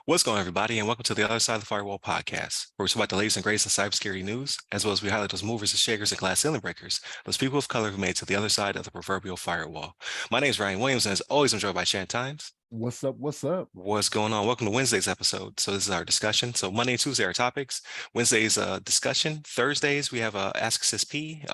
What's going on, everybody, and welcome to the Other Side of the Firewall podcast, where we talk about the latest and greatest in cybersecurity news, as well as we highlight those movers and shakers and glass ceiling breakers, those people of color who made it to the other side of the proverbial firewall. My name is Ryan Williams, and as always, I'm joined by Shannon Times. What's up? What's up? What's going on? Welcome to Wednesday's episode. So this is our discussion. So Monday and Tuesday are topics. Wednesday's discussion. Thursdays we have Ask SSP.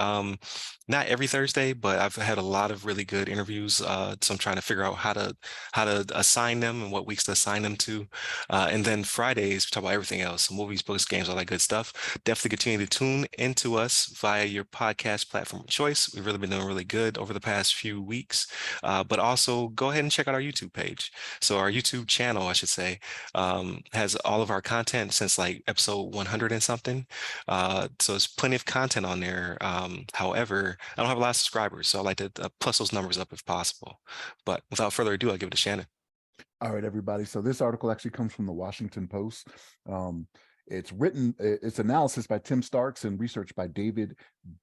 Not every Thursday, but I've had a lot of really good interviews. So I'm trying to figure out how to assign them and what weeks to assign them to. And then Fridays we talk about everything else: so movies, books, games, all that good stuff. Definitely continue to tune into us via your podcast platform of choice. We've really been doing really good over the past few weeks. But also go ahead and check out our YouTube page. So our YouTube channel, I should say, has all of our content since like episode 100 and something. So there's plenty of content on there. However, I don't have a lot of subscribers, so I like to plus those numbers up if possible. But without further ado, I'll give it to Shannon. All right, everybody. So this article actually comes from the Washington Post. It's analysis by Tim Starks and research by David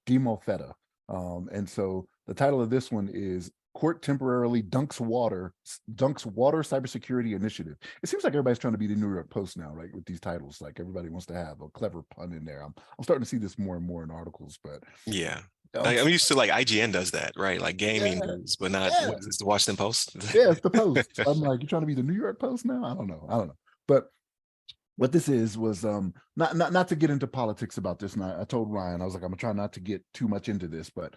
DiMolfetta. And so the title of this one is Court Temporarily Dunks Water Cybersecurity Initiative. It seems like everybody's trying to be the New York Post now, right? With these titles, like everybody wants to have a clever pun in there. I'm starting to see this more and more in articles, but Yeah. I'm used to like IGN does that, right? Like gaming news, but not what is this, the Washington Post? Yeah, it's the Post. I'm like, you're trying to be the New York Post now? I don't know. But what this was not to get into politics about this. And I told Ryan, I was like, I'm gonna try not to get too much into this, but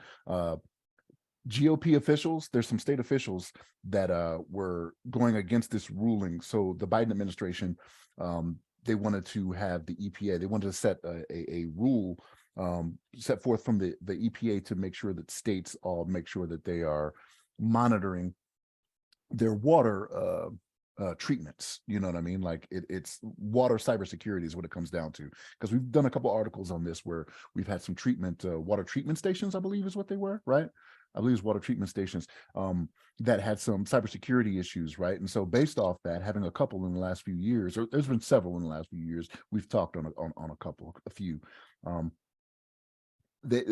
GOP officials, there's some state officials that were going against this ruling. So the Biden administration, they wanted to have the EPA, they wanted to set a rule set forth from the EPA to make sure that states all make sure that they are monitoring their water treatments. You know what I mean? Like it's water cybersecurity is what it comes down to, because we've done a couple articles on this where we've had some water treatment stations, I believe is what they were, right? I believe it's water treatment stations that had some cybersecurity issues, right? And so based off that, having a couple in the last few years, or there's been several in the last few years, we've talked on a few. They,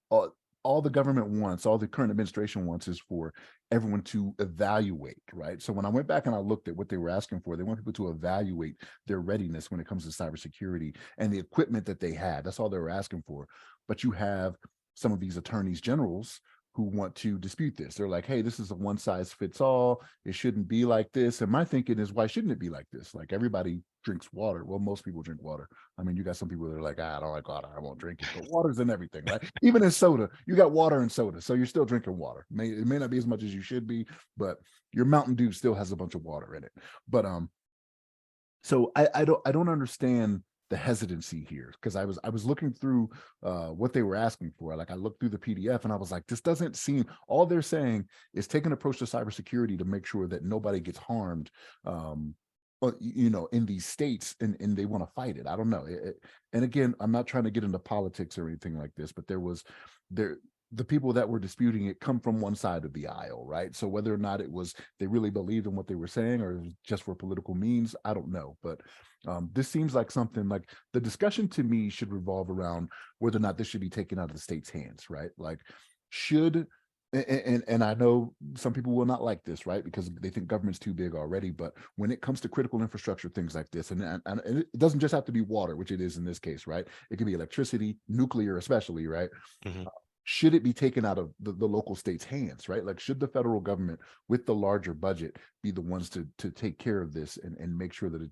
all the government wants, all the current administration wants is for everyone to evaluate, right? So when I went back and I looked at what they were asking for, they want people to evaluate their readiness when it comes to cybersecurity and the equipment that they had. That's all they were asking for. But you have some of these attorneys generals who want to dispute this. They're like, hey, this is a one size fits all. It shouldn't be like this. And my thinking is, why shouldn't it be like this? Like everybody drinks water. Well, most people drink water. I mean, you got some people that are like, I don't like water, I won't drink it. But water's in everything, right? Even in soda, you got water and soda. So you're still drinking water. It may not be as much as you should be, but your Mountain Dew still has a bunch of water in it. But so I don't understand the hesitancy here, because I was looking through what they were asking for. Like I looked through the PDF and I was like, this doesn't seem, all they're saying is take an approach to cybersecurity to make sure that nobody gets harmed in these states, and they want to fight it. I don't know. And again, I'm not trying to get into politics or anything like this, but the people that were disputing it come from one side of the aisle, right? So whether or not it was they really believed in what they were saying or it was just for political means, I don't know. But this seems like something like the discussion to me should revolve around whether or not this should be taken out of the state's hands, right? Like should, and I know some people will not like this, right? Because they think government's too big already. But when it comes to critical infrastructure, things like this, and it doesn't just have to be water, which it is in this case, right? It can be electricity, nuclear, especially, right? Mm-hmm. Should it be taken out of the local state's hands, right? Like, should the federal government with the larger budget be the ones to take care of this and make sure that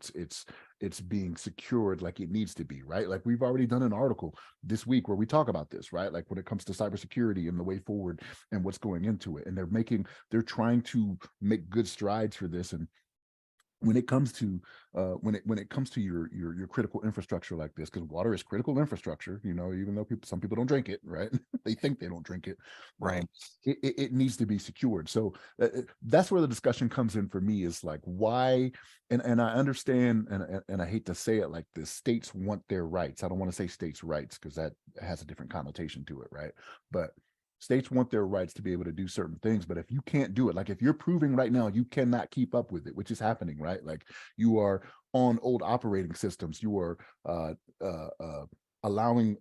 it's being secured like it needs to be, right? Like we've already done an article this week where we talk about this, right? Like when it comes to cybersecurity and the way forward and what's going into it. And they're trying to make good strides for this. And when it comes to your critical infrastructure like this, because water is critical infrastructure, even though some people don't drink it, right? They think they don't drink it, Right. It needs to be secured. So that's where the discussion comes in for me, is like, why? And I understand, and I hate to say it like this, states want their rights. I don't want to say states' rights because that has a different connotation to it, right? But states want their rights to be able to do certain things. But if you can't do it, like if you're proving right now you cannot keep up with it, which is happening, right? Like you are on old operating systems, you are allowing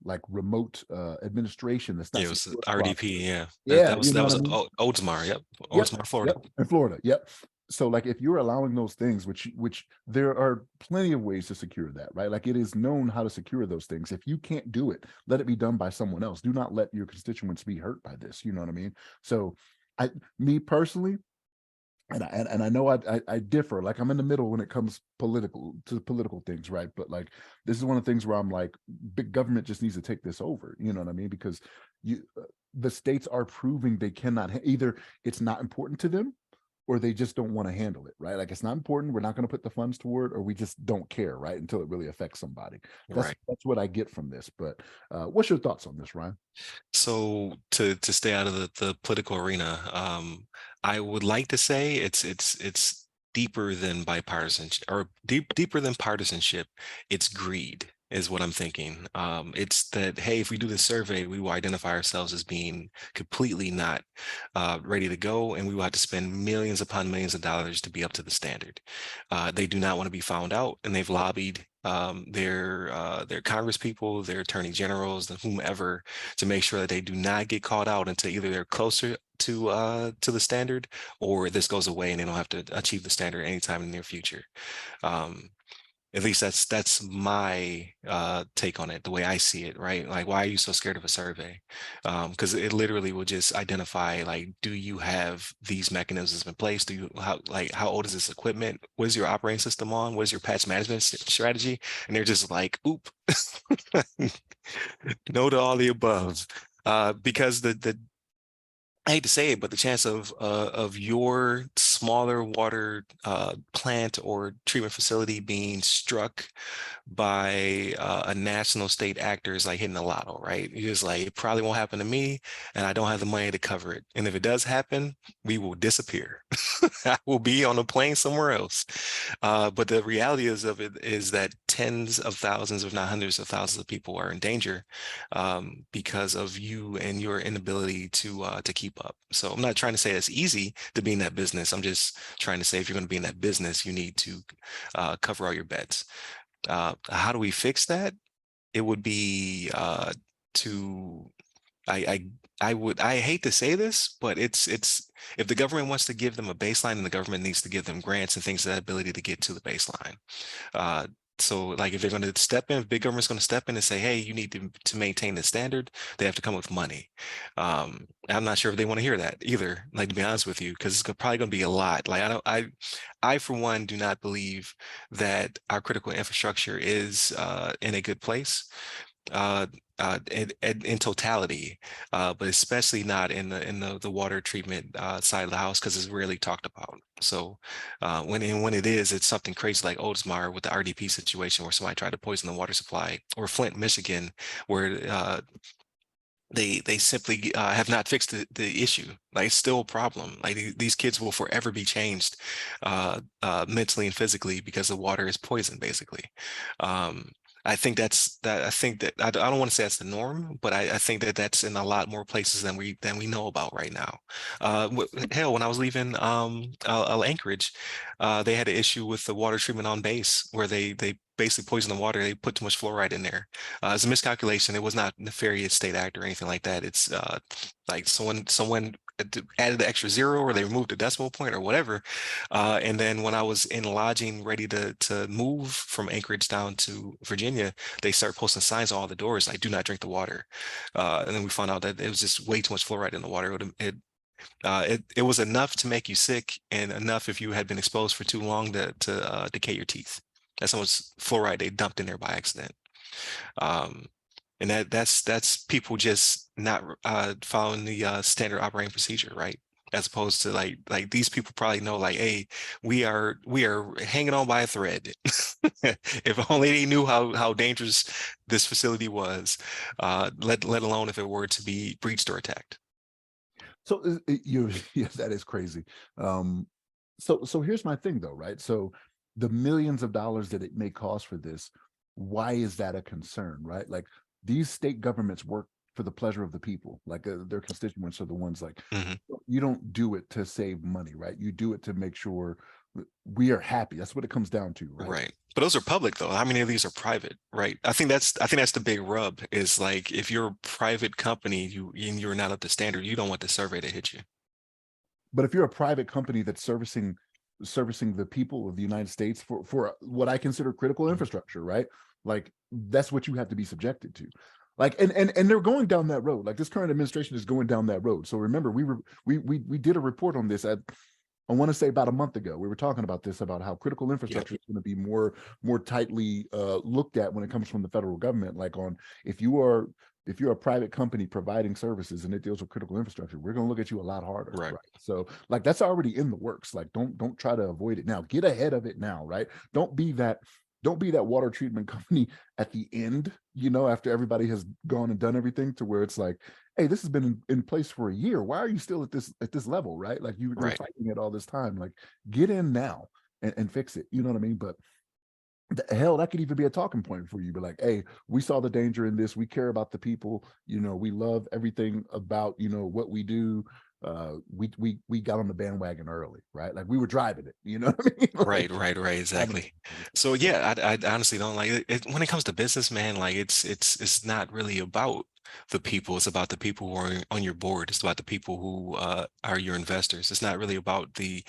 like remote administration that's not Yeah, it was secure RDP. properly. Yeah, Yeah, that was you know what I mean? Oldsmar. Yep, Yep, Oldsmar, Florida. yep, in Florida, yep. So like if you're allowing those things, which there are plenty of ways to secure that, right? Like it is known how to secure those things. If you can't do it, let it be done by someone else. Do not let your constituents be hurt by this. You know what I mean? So I me personally, and I know I differ. Like I'm in the middle when it comes political things, right? But like this is one of the things where I'm like, big government just needs to take this over. You know what I mean? Because you, the states are proving they cannot either it's not important to them, or they just don't want to handle it, right? Like it's not important. We're not going to put the funds toward, or we just don't care, right? Until it really affects somebody. That's Right. that's what I get from this. But what's your thoughts on this, Ryan? So to stay out of the political arena, I would like to say it's deeper than bipartisanship or deeper than partisanship. It's greed is what I'm thinking. It's that, hey, if we do this survey, we will identify ourselves as being completely not ready to go, and we will have to spend millions upon millions of dollars to be up to the standard. They do not want to be found out, and they've lobbied their Congress people, their attorney generals, and whomever to make sure that they do not get caught out until either they're closer to the standard, or this goes away and they don't have to achieve the standard anytime in the near future. Um, at least that's my take on it, the way I see it, right? Like, why are you so scared of a survey? Because it literally will just identify, like, do you have these mechanisms in place? Do you how old is this equipment? What is your operating system on? What is your patch management strategy? And they're just like, oop, no to all the above. Because the I hate to say it, but the chance of your smaller water plant or treatment facility being struck by a national state actor is like hitting the lotto, right? You're just like, it probably won't happen to me, and I don't have the money to cover it. And if it does happen, we will disappear. I will be on a plane somewhere else. But the reality is of it is that tens of thousands, if not hundreds of thousands of people are in danger because of you and your inability to keep up. So I'm not trying to say it's easy to be in that business. I'm just trying to say if you're going to be in that business, you need to cover all your bets. How do we fix that? It would be to I I hate to say this, but it's if the government wants to give them a baseline, and the government needs to give them grants and things, that ability to get to the baseline. Uh, so like if they're going to step in, if big government's going to step in and say, hey, you need to maintain the standard, they have to come with money. I'm not sure if they want to hear that either, like, to be honest with you, because it's probably going to be a lot. Like I for one do not believe that our critical infrastructure is in a good place uh, in totality, but especially not in the water treatment side of the house, because it's rarely talked about. So when it is, it's something crazy like Oldsmar with the RDP situation where somebody tried to poison the water supply, or Flint, Michigan, where they simply have not fixed the issue. Like, it's still a problem. Like, these kids will forever be changed mentally and physically because the water is poison, basically. Um, I think I think that I don't want to say that's the norm, but I think that that's in a lot more places than we know about right now. Hell, when I was leaving Anchorage, they had an issue with the water treatment on base where they basically poisoned the water. They put too much fluoride in there. It's a miscalculation. It was not nefarious state act or anything like that. It's like someone added the extra zero, or they removed the decimal point or whatever. And then when I was in lodging, ready to move from Anchorage down to Virginia, they start posting signs on all the doors like, "Do not drink the water." And then we found out that it was just way too much fluoride in the water. It was enough to make you sick, and enough if you had been exposed for too long to decay your teeth. That's how much fluoride they dumped in there by accident. Um, and that's people just not following the standard operating procedure, right? As opposed to like these people probably know, like, hey, we are hanging on by a thread. If only they knew how dangerous this facility was, let alone if it were to be breached or attacked. So you yes, that is crazy. So here's my thing though, right? So the millions of dollars that it may cost for this, why is that a concern, right? Like these state governments work for the pleasure of the people. Like their constituents are the ones like Mhm. you don't do it to save money, right? You do it to make sure we are happy. That's what it comes down to, right? Right. But those are public though. How many of these are private, right? I think that's the big rub is like if you're a private company, you're not up to standard, you don't want the survey to hit you. But if you're a private company that's servicing the people of the United States for what I consider critical infrastructure, right? Like that's what you have to be subjected to. Like and they're going down that road. Like this current administration is going down that road. So remember, we did a report on this at I want to say about a month ago. We were talking about this about how critical Yeah. infrastructure is going to be more tightly looked at when it comes from the federal government. Like on if you're a private company providing services and it deals with critical infrastructure, we're going to look at you a lot harder, Right. right? So like that's already in the works. Like don't try to avoid it now. Get ahead of it now, right? Don't be that water treatment company at the end, after everybody has gone and done everything to where it's like, hey, this has been in place for a year. Why are you still at this level, right? Like you're Right. fighting it all this time. Like get in now and fix it. You know what I mean? But hell, that could even be a talking point for you. Be like, hey, we saw the danger in this. We care about the people. We love everything about what we do. We got on the bandwagon early, right? Like we were driving it. You know what I mean? Right, Like right, right, driving exactly. it. So So yeah, I honestly don't like it. When it comes to business, man, like it's not really about the people. It's about the people who are on your board. It's about the people who are your investors. It's not really about the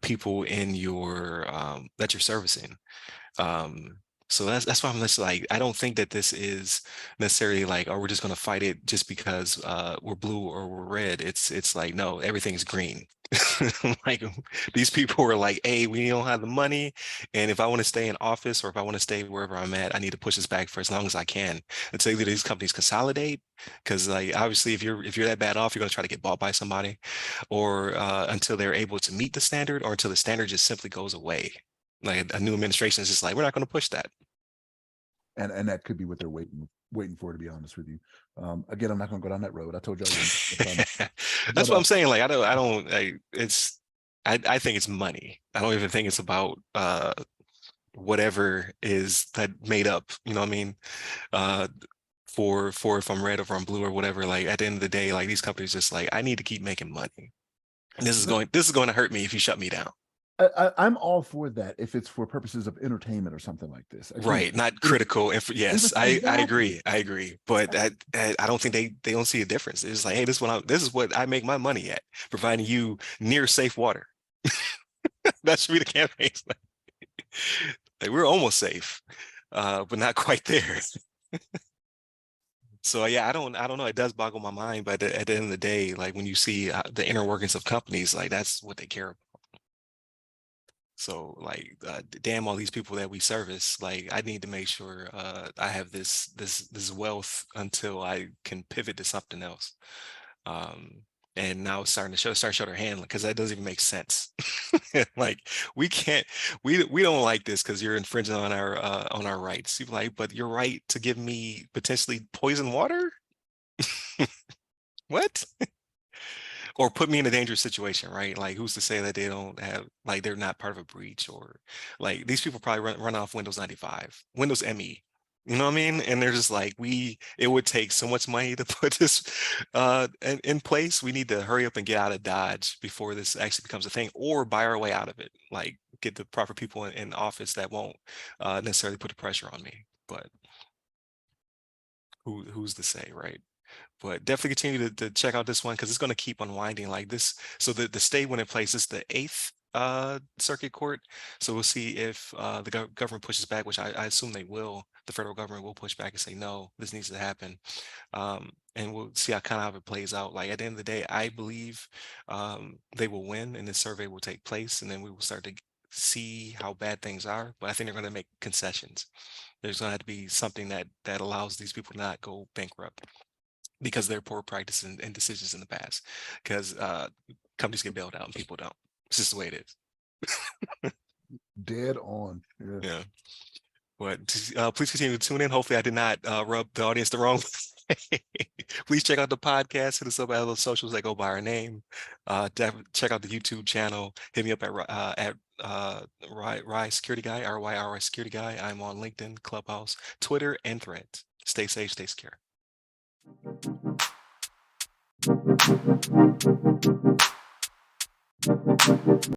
people in your that you're servicing. Um, so that's why I'm just like, I don't think that this is necessarily like, oh, we're just gonna fight it just because we're blue or we're red. It's like, no, everything's green. Like these people are like, hey, we don't have the money, and if I want to stay in office or if I want to stay wherever I'm at, I need to push this back for as long as I can until either these companies consolidate, because like obviously if you're that bad off, you're gonna try to get bought by somebody, or until they're able to meet the standard, or until the standard just simply goes away. Like a new administration is just like, we're not going to push that. and that could be what they're waiting for, to be honest with you. Again, I'm not going to go down that road. I told you I wouldn't. That's But what I'm saying. Like, I think it's money. I don't even think it's about whatever is that made up, you know what I mean? Uh, for if I'm red or if I'm blue or whatever, like at the end of the day, like these companies just like, I need to keep making money. And this is going to hurt me if you shut me down. I'm all for that if it's for purposes of entertainment or something like this. Again, Right, not if critical. Yes, I exactly, agree. I agree. But I don't think they don't see a difference. It's like, hey, this is what I make my money at, providing you near safe water. That should be the campaign. Like we're almost safe, but not quite there. So yeah, I don't know. It does boggle my mind, but at the end of the day, like when you see the inner workings of companies, like that's what they care about. So like, damn all these people that we service, like I need to make sure I have this wealth until I can pivot to something else. Um, and now it's starting to show their hand because that doesn't even make sense. Like we can't, we don't like this because you're infringing on our rights. You're like, but your right to give me potentially poison water? What? Or put me in a dangerous situation, right? Like who's to say that they don't have like they're not part of a breach, or like these people probably run off Windows 95, Windows ME. You know what I mean? And they're just like, it would take so much money to put this in place. We need to hurry up and get out of Dodge before this actually becomes a thing, or buy our way out of it. Like get the proper people in office that won't necessarily put the pressure on me. But who's to say, right? But definitely continue to check out this one because it's going to keep unwinding like this. So the stay went in place. This is the eighth circuit court. So we'll see if the government pushes back, which I assume they will. The federal government will push back and say, no, this needs to happen. And we'll see how it plays out. Like at the end of the day, I believe they will win and this survey will take place, and then we will start to see how bad things are. But I think they're going to make concessions. There's going to have to be something that allows these people to not go bankrupt because of their poor practice and decisions in the past. Because companies get bailed out and people don't. It's just the way it is. dead on. Yeah. Yeah. But please continue to tune in. Hopefully, I did not rub the audience the wrong way. Please check out the podcast. Hit us up at those socials that go by our name. Check out the YouTube channel. Hit me up at Rye Security Guy, RYRY Security Guy. I'm on LinkedIn, Clubhouse, Twitter, and Threads. Stay safe, stay secure.